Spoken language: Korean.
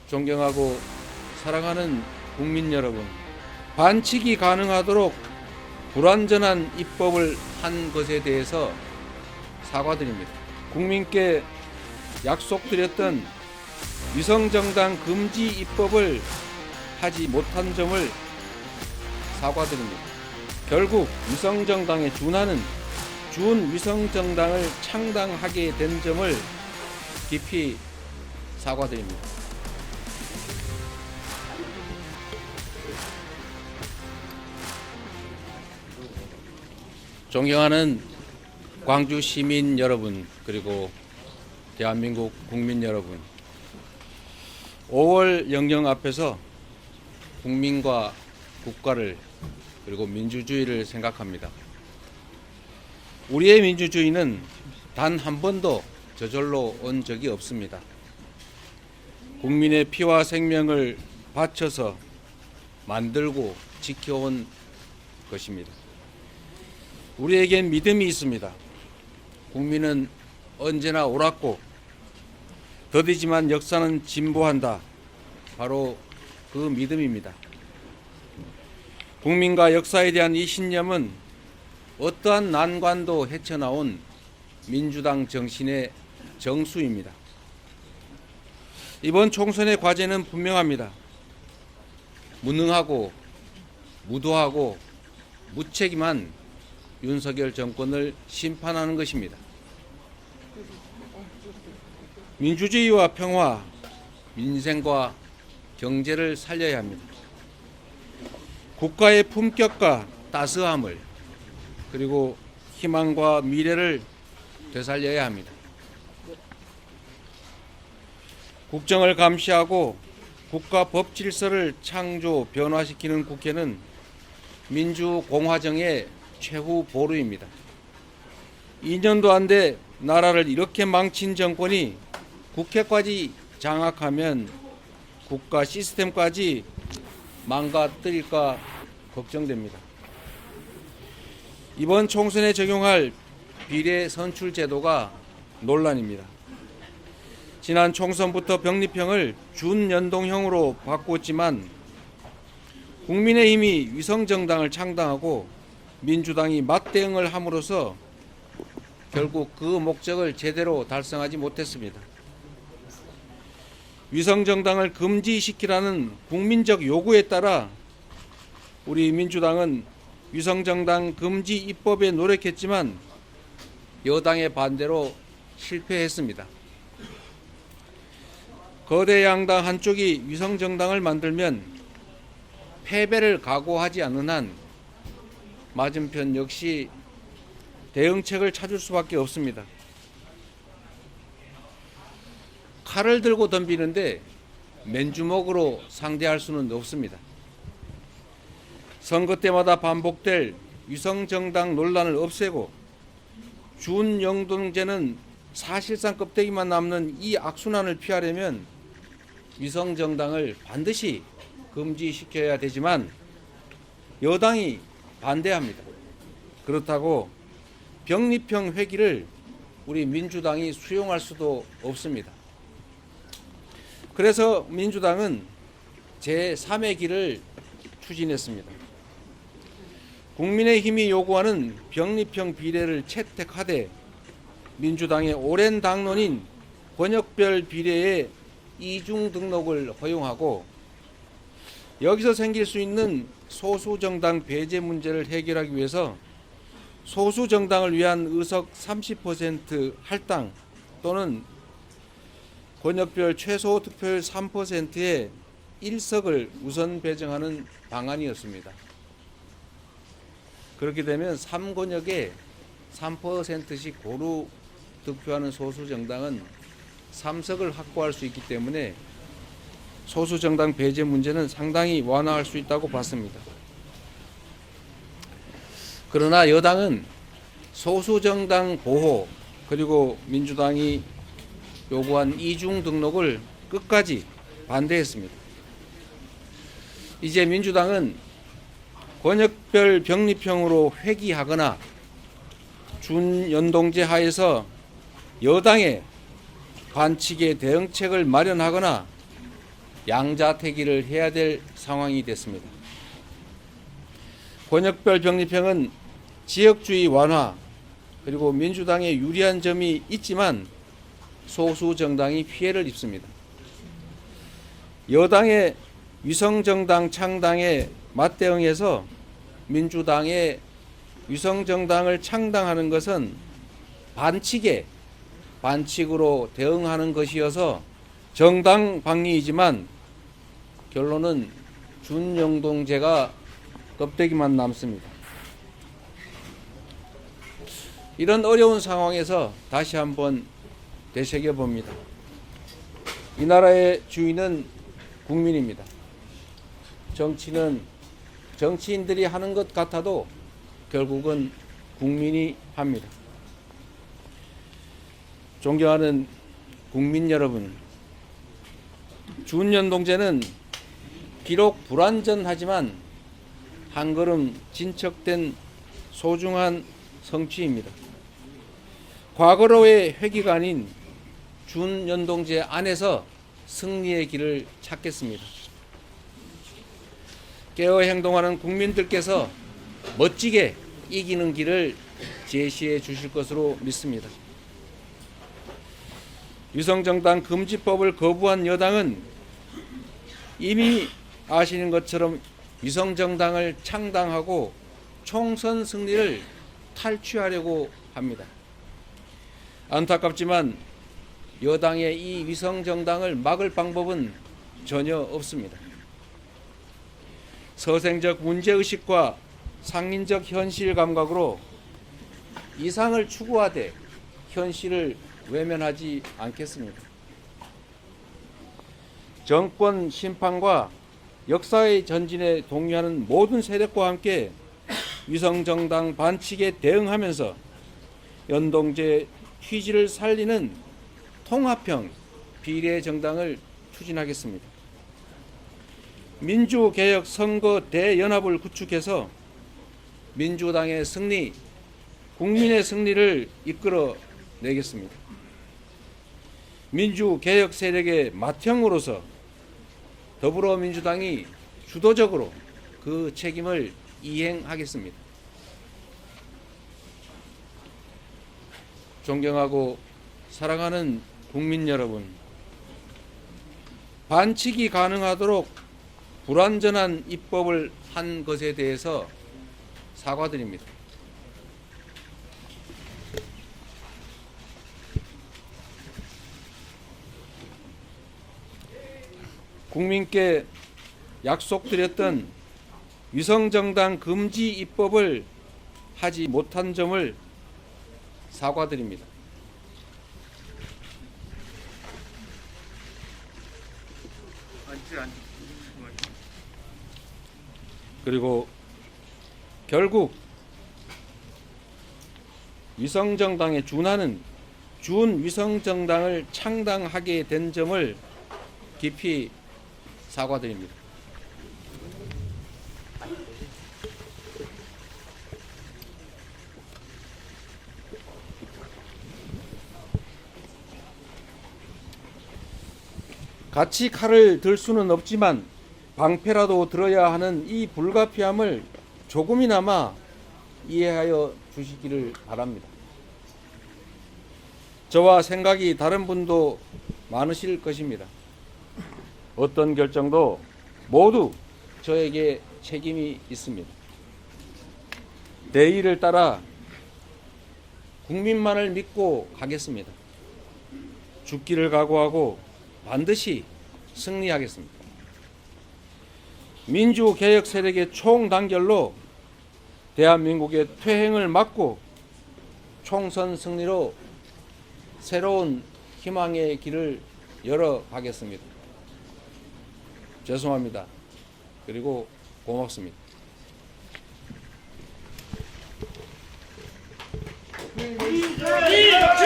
존경하고 사랑하는 국민 여러분, 반칙이 가능하도록 불완전한 입법을 한 것에 대해서 사과드립니다. 국민께 약속드렸던 위성정당 금지 입법을 하지 못한 점을 사과드립니다. 결국 위성정당에 준하는 준위성정당을 창당하게 된 점을 깊이 사과드립니다. 존경하는 광주 시민 여러분, 그리고 대한민국 국민 여러분, 5월 영령 앞에서 국민과 국가를 그리고 민주주의를 생각합니다. 우리의 민주주의는 단 한 번도 저절로 온 적이 없습니다. 국민의 피와 생명을 바쳐서 만들고 지켜온 것입니다. 우리에겐 믿음이 있습니다. 국민은 언제나 옳았고 더디지만 역사는 진보한다. 바로 그 믿음입니다. 국민과 역사에 대한 이 신념은 어떠한 난관도 헤쳐나온 민주당 정신의 정수입니다. 이번 총선의 과제는 분명합니다. 무능하고 무도하고 무책임한 윤석열 정권을 심판하는 것입니다. 민주주의와 평화, 민생과 경제를 살려야 합니다. 국가의 품격과 따스함을, 그리고 희망과 미래를 되살려야 합니다. 국정을 감시하고 국가 법 질서를 창조 변화시키는 국회는 민주공화정의 최후 보루입니다. 2년도 안 돼 나라를 이렇게 망친 정권이 국회까지 장악하면 국가 시스템까지 망가뜨릴까 걱정됩니다. 이번 총선에 적용할 비례 선출 제도가 논란입니다. 지난 총선부터 병립형을 준연동형으로 바꿨지만 국민의힘이 위성정당을 창당하고 민주당이 맞대응을 함으로써 결국 그 목적을 제대로 달성하지 못했습니다. 위성정당을 금지시키라는 국민적 요구에 따라 우리 민주당은 위성정당 금지 입법에 노력했지만 여당의 반대로 실패했습니다. 거대 양당 한쪽이 위성정당을 만들면 패배를 각오하지 않는 한 맞은편 역시 대응책을 찾을 수밖에 없습니다. 칼을 들고 덤비는데 맨주먹으로 상대할 수는 없습니다. 선거 때마다 반복될 위성정당 논란을 없애고 준영동제는 사실상 껍데기만 남는 이 악순환을 피하려면 위성정당을 반드시 금지시켜야 되지만 여당이 반대합니다. 그렇다고 병립형 회기를 우리 민주당이 수용할 수도 없습니다. 그래서 민주당은 제3의 길을 추진했습니다. 국민의힘이 요구하는 병립형 비례를 채택하되 민주당의 오랜 당론인 권역별 비례의 이중 등록을 허용하고 여기서 생길 수 있는 소수정당 배제 문제를 해결하기 위해서 소수정당을 위한 의석 30% 할당 또는 권역별 최소 득표율 3%의 1석을 우선 배정하는 방안이었습니다. 그렇게 되면 3권역에 3%씩 고루 득표하는 소수정당은 3석을 확보할 수 있기 때문에 소수정당 배제 문제는 상당히 완화할 수 있다고 봤습니다. 그러나 여당은 소수정당 보호 그리고 민주당이 요구한 이중 등록을 끝까지 반대했습니다. 이제 민주당은 권역별 병립형으로 회귀하거나 준연동제 하에서 여당의 반칙의 대응책을 마련하거나 양자택일을 해야 될 상황이 됐습니다. 권역별 병립형은 지역주의 완화 그리고 민주당에 유리한 점이 있지만 소수 정당이 피해를 입습니다. 여당의 위성정당 창당에 맞대응해서 민주당의 위성정당을 창당하는 것은 반칙으로 대응하는 것이어서 정당방위이지만 결론은 준영동제가 껍데기만 남습니다. 이런 어려운 상황에서 다시 한번 되새겨봅니다. 이 나라의 주인은 국민입니다. 정치는 정치인들이 하는 것 같아도 결국은 국민이 합니다. 존경하는 국민 여러분, 준연동제는 비록 불완전하지만 한 걸음 진척된 소중한 성취입니다. 과거로의 회귀가 아닌 준연동제 안에서 승리의 길을 찾겠습니다. 깨어 행동하는 국민들께서 멋지게 이기는 길을 제시해 주실 것으로 믿습니다. 위성정당 금지법을 거부한 여당은 이미 아시는 것처럼 위성정당을 창당하고 총선 승리를 탈취하려고 합니다. 안타깝지만 여당의 이 위성정당을 막을 방법은 전혀 없습니다. 서생적 문제의식과 상인적 현실 감각으로 이상을 추구하되 현실을 외면하지 않겠습니다. 정권 심판과 역사의 전진에 동의하는 모든 세력과 함께 위성정당 반칙에 대응하면서 연동제 취지를 살리는 통합형 비례정당을 추진하겠습니다. 민주개혁 선거 대연합을 구축해서 민주당의 승리, 국민의 승리를 이끌어 내겠습니다. 민주개혁 세력의 맏형으로서 더불어민주당이 주도적으로 그 책임을 이행하겠습니다. 존경하고 사랑하는 국민 여러분, 반칙이 가능하도록 불완전한 입법을 한 것에 대해서 사과드립니다. 국민께 약속드렸던 위성정당 금지 입법을 하지 못한 점을 사과드립니다. 그리고 결국 위성정당에 준하는 준위성정당을 창당하게 된 점을 깊이 사과드립니다. 같이 칼을 들 수는 없지만 방패라도 들어야 하는 이 불가피함을 조금이나마 이해하여 주시기를 바랍니다. 저와 생각이 다른 분도 많으실 것입니다. 어떤 결정도 모두 저에게 책임이 있습니다. 대의를 따라 국민만을 믿고 가겠습니다. 죽기를 각오하고 반드시 승리하겠습니다. 민주개혁 세력의 총단결로 대한민국의 퇴행을 막고 총선 승리로 새로운 희망의 길을 열어가겠습니다. 죄송합니다. 그리고 고맙습니다. 이정진!